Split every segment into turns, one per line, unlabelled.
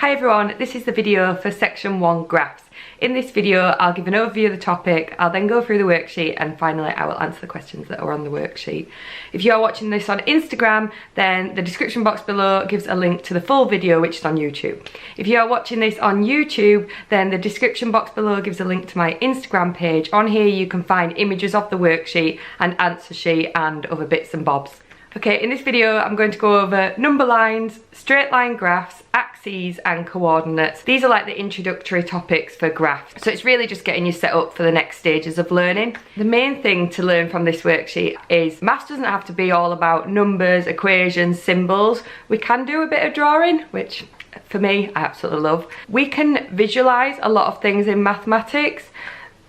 Hi everyone, this is the video for section 1 graphs. In this video I'll give an overview of the topic, I'll then go through the worksheet and finally I will answer the questions that are on the worksheet. If you are watching this on Instagram, then the description box below gives a link to the full video which is on YouTube. If you are watching this on YouTube, then the description box below gives a link to my Instagram page. On here you can find images of the worksheet and answer sheet and other bits and bobs. Okay, in this video I'm going to go over number lines, straight line graphs, axes and coordinates. These are like the introductory topics for graphs. So it's really just getting you set up for the next stages of learning. The main thing to learn from this worksheet is maths doesn't have to be all about numbers, equations, symbols. We can do a bit of drawing, which for me I absolutely love. We can visualise a lot of things in mathematics.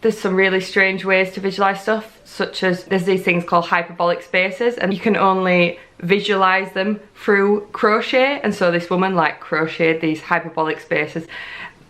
There's some really strange ways to visualise stuff, such as there's these things called hyperbolic spaces and you can only visualise them through crochet, and so this woman like crocheted these hyperbolic spaces.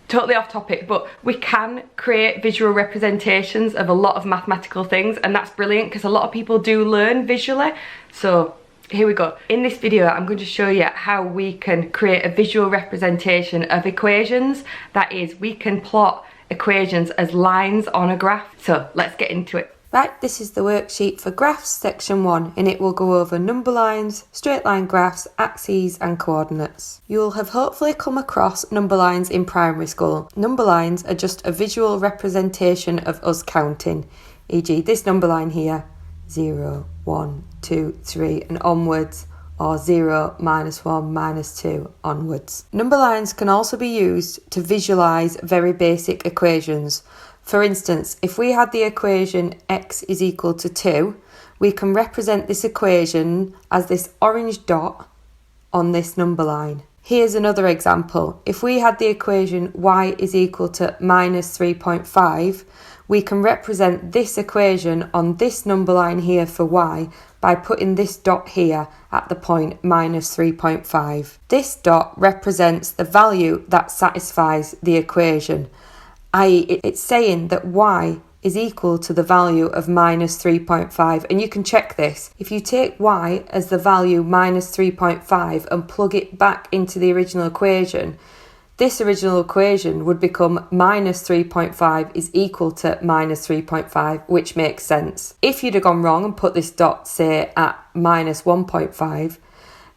Totally off topic, but we can create visual representations of a lot of mathematical things, and that's brilliant because a lot of people do learn visually. So here we go. In this video I'm going to show you how we can create a visual representation of equations. That is, we can plot equations as lines on a graph. So let's get into it.
Right, this is the worksheet for graphs section 1 and it will go over number lines, straight line graphs, axes and coordinates. You'll have hopefully come across number lines in primary school. Number lines are just a visual representation of us counting, e.g. this number line here, 0, 1, 2, 3 and onwards, or 0, -1, -2 onwards. Number lines can also be used to visualise very basic equations. For instance, if we had the equation x is equal to 2, we can represent this equation as this orange dot on this number line. Here's another example. If we had the equation y is equal to -3.5, we can represent this equation on this number line here for y by putting this dot here at the point -3.5. This dot represents the value that satisfies the equation, i.e. it's saying that y is equal to the value of -3.5, and you can check this. If you take y as the value -3.5 and plug it back into the original equation, this original equation would become -3.5 is equal to -3.5, which makes sense. If you'd have gone wrong and put this dot, say, at -1.5,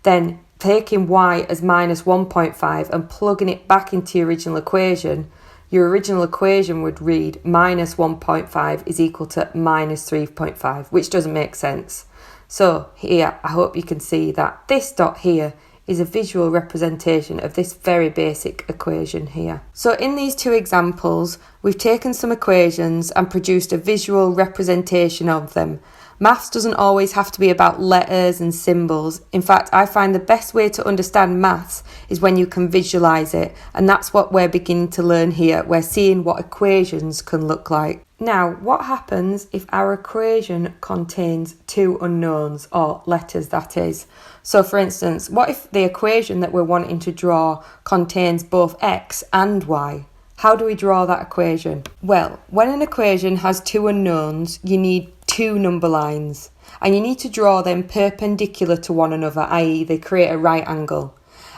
then taking y as -1.5 and plugging it back into your original equation would read -1.5 is equal to -3.5, which doesn't make sense. So here, I hope you can see that this dot here is a visual representation of this very basic equation here. So in these two examples, we've taken some equations and produced a visual representation of them. Maths doesn't always have to be about letters and symbols. In fact, I find the best way to understand maths is when you can visualise it, and that's what we're beginning to learn here. We're seeing what equations can look like. Now, what happens if our equation contains two unknowns, or letters that is? So for instance, what if the equation that we're wanting to draw contains both x and y? How do we draw that equation? Well, when an equation has two unknowns, you need two number lines, and you need to draw them perpendicular to one another, i.e. they create a right angle,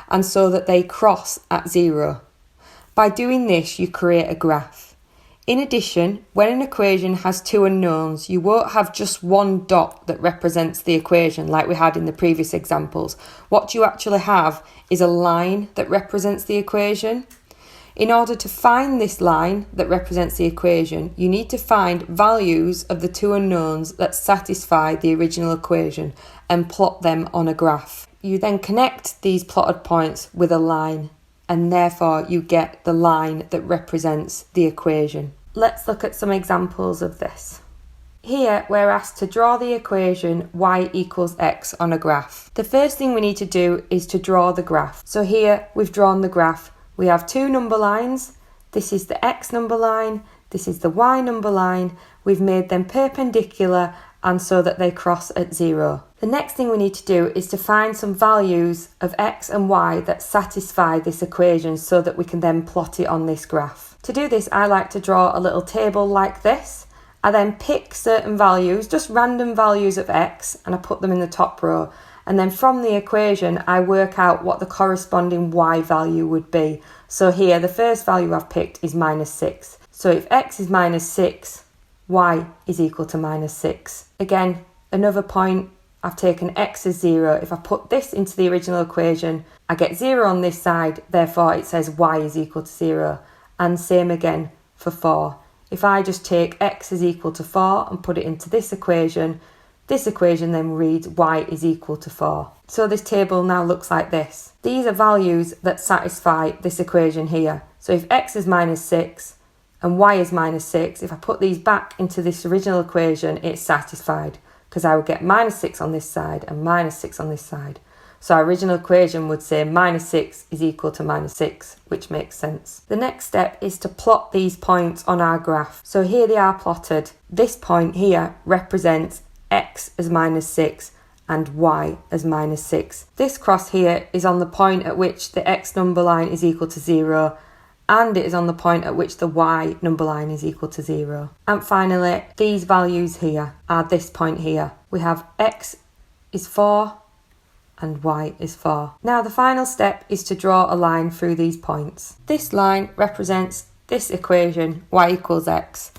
and so that they cross at 0. By doing this, you create a graph. In addition, when an equation has two unknowns, you won't have just one dot that represents the equation like we had in the previous examples. What you actually have is a line that represents the equation. In order to find this line that represents the equation, you need to find values of the two unknowns that satisfy the original equation and plot them on a graph. You then connect these plotted points with a line, and therefore you get the line that represents the equation. Let's look at some examples of this. Here we're asked to draw the equation y equals x on a graph. The first thing we need to do is to draw the graph. So here we've drawn the graph. We have two number lines. This is the x number line, this is the y number line. We've made them perpendicular and so that they cross at 0. The next thing we need to do is to find some values of x and y that satisfy this equation so that we can then plot it on this graph. To do this, I like to draw a little table like this. I then pick certain values, just random values of x, and I put them in the top row. And then from the equation, I work out what the corresponding y value would be. So here, the first value I've picked is minus 6. So if x is minus 6, y is equal to minus 6. Again, another point, I've taken x as 0. If I put this into the original equation, I get 0 on this side, therefore it says y is equal to 0. And same again for 4. If I just take x is equal to 4 and put it into this equation then reads y is equal to 4. So this table now looks like this. These are values that satisfy this equation here. So if x is minus 6 and y is minus 6, if I put these back into this original equation, it's satisfied, because I would get minus 6 on this side and minus 6 on this side. So our original equation would say minus 6 is equal to minus 6, which makes sense. The next step is to plot these points on our graph. So here they are plotted. This point here represents x as minus 6 and y as minus 6. This cross here is on the point at which the x number line is equal to 0, and it is on the point at which the y number line is equal to 0. And finally, these values here are this point here. We have x is 4 and y is 4. Now the final step is to draw a line through these points. This line represents this equation, y equals x.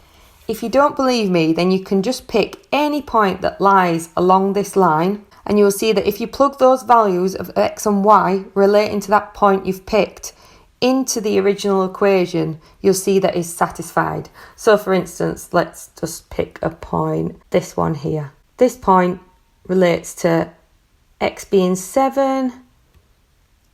If you don't believe me, then you can just pick any point that lies along this line, and you'll see that if you plug those values of x and y relating to that point you've picked into the original equation, you'll see that it's satisfied. So for instance, let's just pick a point, this one here. This point relates to x being 7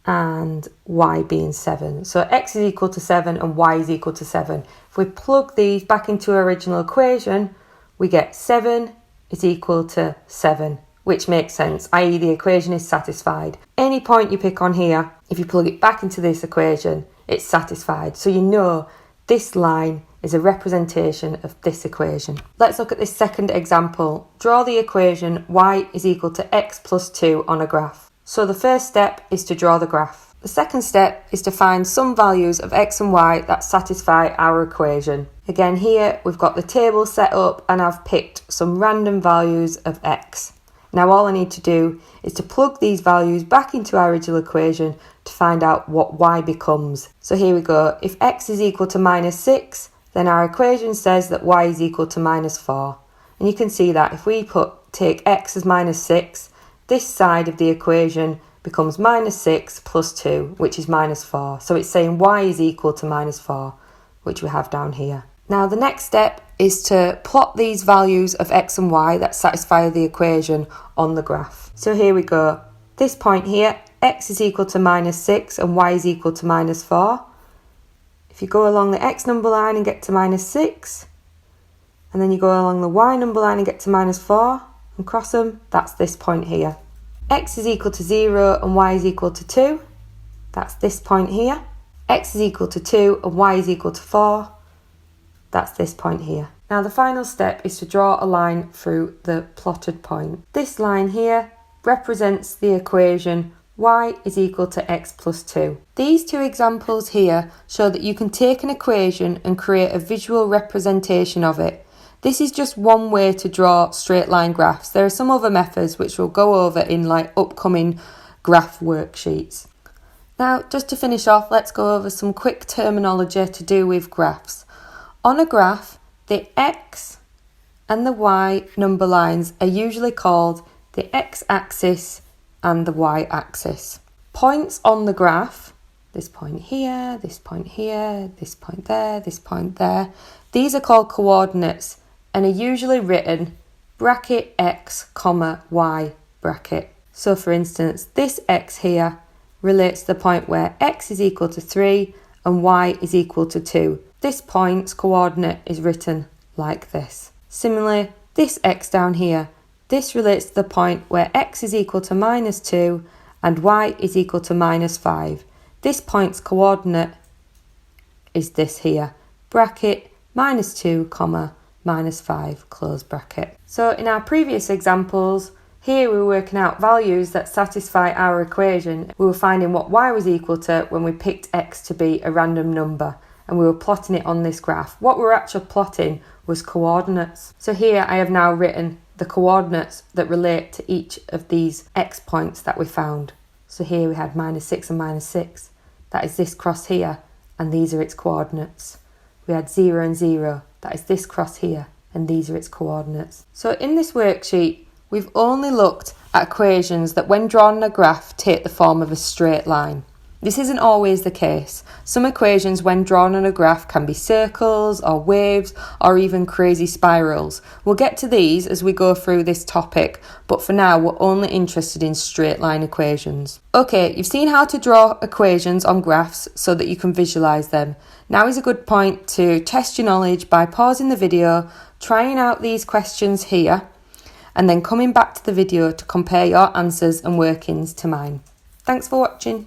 and y being 7. So x is equal to 7 and y is equal to 7. If we plug these back into our original equation, we get 7 is equal to 7, which makes sense, i.e. the equation is satisfied. Any point you pick on here, if you plug it back into this equation, it's satisfied. So you know this line is a representation of this equation. Let's look at this second example. Draw the equation y is equal to x plus 2 on a graph. So the first step is to draw the graph. The second step is to find some values of x and y that satisfy our equation. Again, here we've got the table set up and I've picked some random values of x. Now all I need to do is to plug these values back into our original equation to find out what y becomes. So here we go. If x is equal to minus 6, then our equation says that y is equal to minus 4. And you can see that if we take x as minus 6, this side of the equation becomes minus 6 plus 2, which is minus 4. So it's saying y is equal to minus 4, which we have down here. Now the next step is to plot these values of x and y that satisfy the equation on the graph. So here we go. This point here, x is equal to minus 6 and y is equal to minus 4. If you go along the x number line and get to minus 6, and then you go along the y number line and get to minus 4, and cross them, that's this point here. X is equal to 0 and y is equal to 2. That's this point here. X is equal to 2 and y is equal to 4. That's this point here. Now the final step is to draw a line through the plotted point. This line here represents the equation y is equal to x plus 2. These two examples here show that you can take an equation and create a visual representation of it. This is just one way to draw straight line graphs. There are some other methods which we'll go over in upcoming graph worksheets. Now, just to finish off, let's go over some quick terminology to do with graphs. On a graph, the x and the y number lines are usually called the x-axis and the y-axis. Points on the graph, this point here, this point here, this point there, this point there, these are called coordinates and are usually written bracket x, comma, y, bracket. So for instance, this x here relates to the point where x is equal to 3 and y is equal to 2. This point's coordinate is written like this. Similarly, this x down here, this relates to the point where x is equal to minus 2 and y is equal to minus 5. This point's coordinate is this here, bracket minus 2, comma, minus 5, close bracket. So in our previous examples, here we were working out values that satisfy our equation. We were finding what y was equal to when we picked x to be a random number, and we were plotting it on this graph. What we were actually plotting was coordinates. So here I have now written the coordinates that relate to each of these x points that we found. So here we had -6 and -6. That is this cross here, and these are its coordinates. We had 0 and 0. That is this cross here, and these are its coordinates. So in this worksheet, we've only looked at equations that when drawn on a graph take the form of a straight line. This isn't always the case. Some equations when drawn on a graph can be circles or waves or even crazy spirals. We'll get to these as we go through this topic, but for now we're only interested in straight line equations. Okay, you've seen how to draw equations on graphs so that you can visualise them. Now is a good point to test your knowledge by pausing the video, trying out these questions here, and then coming back to the video to compare your answers and workings to mine. Thanks for watching.